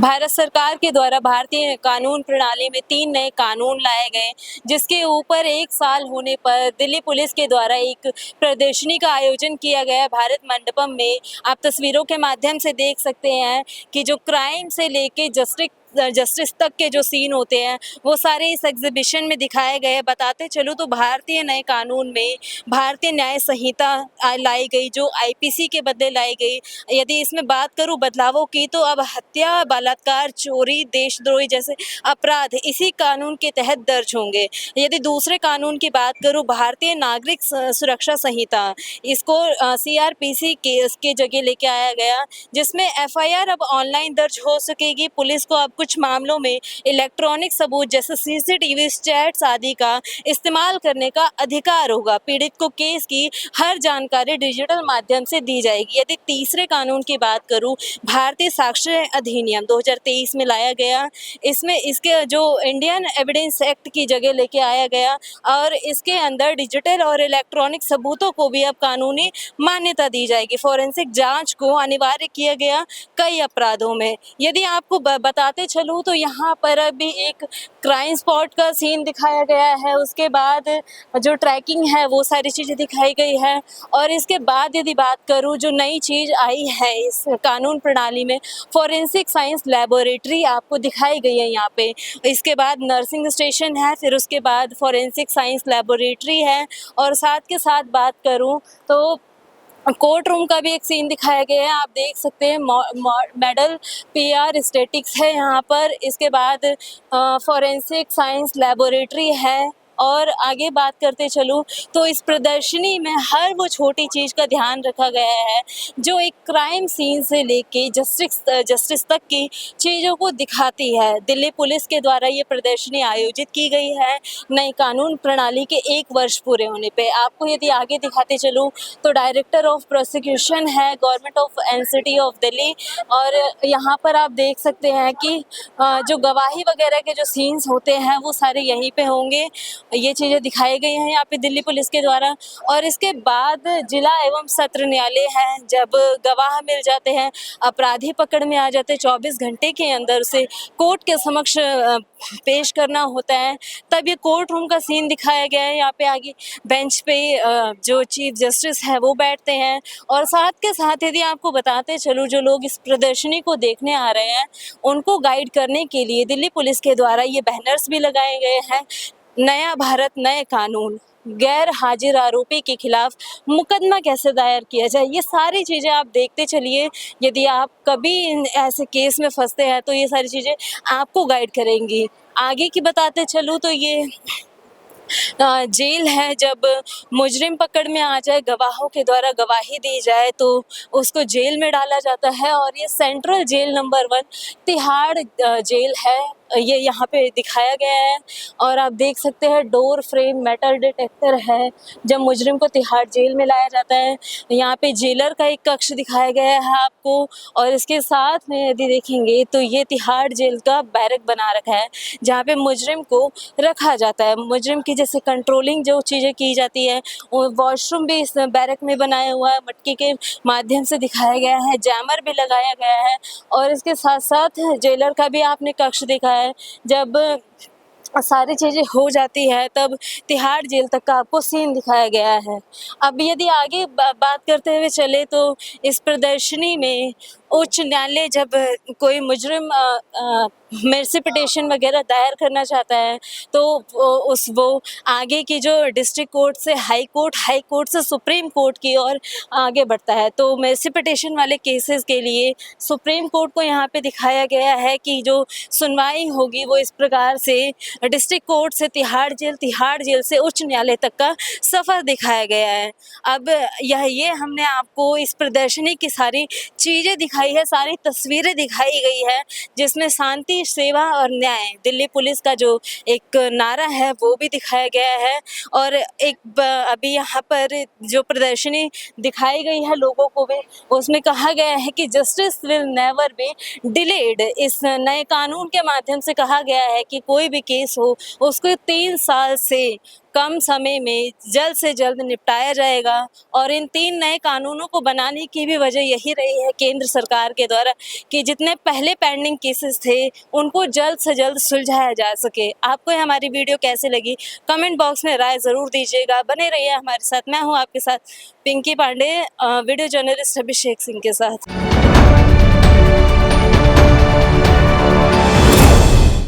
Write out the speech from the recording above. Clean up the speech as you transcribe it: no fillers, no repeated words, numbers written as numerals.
भारत सरकार के द्वारा भारतीय कानून प्रणाली में 3 नए कानून लाए गए, जिसके ऊपर 1 साल होने पर दिल्ली पुलिस के द्वारा एक प्रदर्शनी का आयोजन किया गया भारत मंडपम में। आप तस्वीरों के माध्यम से देख सकते हैं कि जो क्राइम से लेके जस्टिस तक के जो सीन होते हैं वो सारे इस एग्जीबिशन में दिखाए गए। बताते चलूँ तो भारतीय नए कानून में भारतीय न्याय संहिता लाई गई, जो आईपीसी के बदले लाई गई। यदि इसमें बात करूं बदलावों की, तो अब हत्या, बलात्कार, चोरी, देशद्रोही जैसे अपराध इसी कानून के तहत दर्ज होंगे। यदि दूसरे कानून की बात करूं, भारतीय नागरिक सुरक्षा संहिता, इसको सीआरपीसी केस के जगह लेके आया गया, जिसमें एफआईआर अब ऑनलाइन दर्ज हो सकेगी। पुलिस को अब कुछ मामलों में इलेक्ट्रॉनिक सबूत जैसे सीसीटीवी, चैट्स आदि का इस्तेमाल करने का अधिकार होगा। पीड़ित को केस की हर जानकारी डिजिटल माध्यम से दी जाएगी। यदि तीसरे कानून की बात करूं, भारतीय साक्ष्य अधिनियम 2023 में लाया गया। इसमें इसके जो इंडियन एविडेंस एक्ट की जगह लेके आया गया और इसके अंदर डिजिटल और इलेक्ट्रॉनिक सबूतों को भी अब कानूनी मान्यता दी जाएगी। फोरेंसिक जांच को अनिवार्य किया गया कई अपराधों में। यदि आपको बताते चलूँ तो यहाँ पर अभी एक क्राइम स्पॉट का सीन दिखाया गया है, उसके बाद जो ट्रैकिंग है वो सारी चीज़ें दिखाई गई है। और इसके बाद यदि बात करूँ, जो नई चीज़ आई है इस कानून प्रणाली में, फोरेंसिक साइंस लैबोरेटरी आपको दिखाई गई है यहाँ पे। इसके बाद नर्सिंग स्टेशन है, फिर उसके बाद फोरेंसिक साइंस लैबोरेटरी है। और साथ के साथ बात करूँ तो कोर्ट रूम का भी एक सीन दिखाया गया है। आप देख सकते हैं मेडल पीआर स्टैटिक्स है यहाँ पर। इसके बाद फोरेंसिक साइंस लैबोरेटरी है। और आगे बात करते चलूँ तो इस प्रदर्शनी में हर वो छोटी चीज़ का ध्यान रखा गया है जो एक क्राइम सीन से लेके जस्टिस तक की चीज़ों को दिखाती है। दिल्ली पुलिस के द्वारा ये प्रदर्शनी आयोजित की गई है नई कानून प्रणाली के 1 वर्ष पूरे होने पे। आपको यदि आगे दिखाते चलूँ तो डायरेक्टर ऑफ प्रोसिक्यूशन है government of NCT of Delhi. और यहाँ पर आप देख सकते हैं कि जो गवाही वगैरह के जो सीन्स होते हैं वो सारे यहीं पे होंगे। ये चीज़ें दिखाई गई हैं यहाँ पे दिल्ली पुलिस के द्वारा। और इसके बाद जिला एवं सत्र न्यायालय है। जब गवाह मिल जाते हैं, अपराधी पकड़ में आ जाते हैं, 24 घंटे के अंदर उसे कोर्ट के समक्ष पेश करना होता है, तब ये कोर्ट रूम का सीन दिखाया गया है। यहाँ पे आगे बेंच पे जो चीफ जस्टिस है वो बैठते हैं। और साथ के साथ यदि आपको बताते चलूँ, जो लोग इस प्रदर्शनी को देखने आ रहे हैं उनको गाइड करने के लिए दिल्ली पुलिस के द्वारा ये बैनर्स भी लगाए गए हैं। नया भारत नए कानून, गैर हाजिर आरोपी के खिलाफ मुकदमा कैसे दायर किया जाए, ये सारी चीज़ें आप देखते चलिए। यदि आप कभी ऐसे केस में फंसते हैं तो ये सारी चीज़ें आपको गाइड करेंगी। आगे की बताते चलूँ तो ये जेल है। जब मुजरिम पकड़ में आ जाए, गवाहों के द्वारा गवाही दी जाए तो उसको जेल में डाला जाता है। और ये central jail number 1 Tihar jail है, ये यहाँ पे दिखाया गया है। और आप देख सकते हैं डोर फ्रेम मेटल डिटेक्टर है जब मुजरिम को तिहाड़ जेल में लाया जाता है। यहाँ पे जेलर का एक कक्ष दिखाया गया है आपको। और इसके साथ में यदि देखेंगे तो ये तिहाड़ जेल का बैरक बना रखा है जहाँ पे मुजरिम को रखा जाता है। मुजरिम की जैसे कंट्रोलिंग जो चीज़ें की जाती है, वो वॉशरूम भी इस बैरक में बनाया हुआ है, मटकी के माध्यम से दिखाया गया है, जैमर भी लगाया गया है। और इसके साथ साथ जेलर का भी आपने कक्ष देखा है। जब सारी चीज़ें हो जाती है तब तिहाड़ जेल तक का आपको सीन दिखाया गया है। अब यदि आगे बात करते हुए चले तो इस प्रदर्शनी में उच्च न्यायालय जब कोई मुजरिम मेर्सी पिटीशन वगैरह दायर करना चाहता है तो वो आगे की जो डिस्ट्रिक्ट कोर्ट से हाई कोर्ट से सुप्रीम कोर्ट की ओर आगे बढ़ता है। तो मेर्सी पिटीशन वाले केसेस के लिए सुप्रीम कोर्ट को यहाँ पे दिखाया गया है कि जो सुनवाई होगी वो इस प्रकार से डिस्ट्रिक्ट कोर्ट से तिहाड़ जेल से उच्च न्यायालय तक का सफ़र दिखाया गया है। अब ये हमने आपको इस प्रदर्शनी की सारी चीज़ें दिखाई है, सारी तस्वीरें दिखाई गई है, जिसमें शांति, सेवा और न्याय, दिल्ली पुलिस का जो एक नारा है वो भी दिखाया गया है। और अभी यहाँ पर जो प्रदर्शनी दिखाई गई है लोगों को भी, उसमें कहा गया है कि justice will never be delayed. इस नए कानून के माध्यम से कहा गया है कि कोई भी केस हो उसको 3 साल से कम समय में जल्द से जल्द निपटाया जाएगा। और इन 3 नए कानूनों को बनाने की भी वजह यही रही है केंद्र सरकार के द्वारा कि जितने पहले पेंडिंग केसेस थे उनको जल्द से जल्द सुलझाया जा सके। आपको ये हमारी वीडियो कैसे लगी कमेंट बॉक्स में राय ज़रूर दीजिएगा। बने रहिए हमारे साथ। मैं हूँ आपके साथ पिंकी पांडे, वीडियो जर्नलिस्ट अभिषेक सिंह के साथ।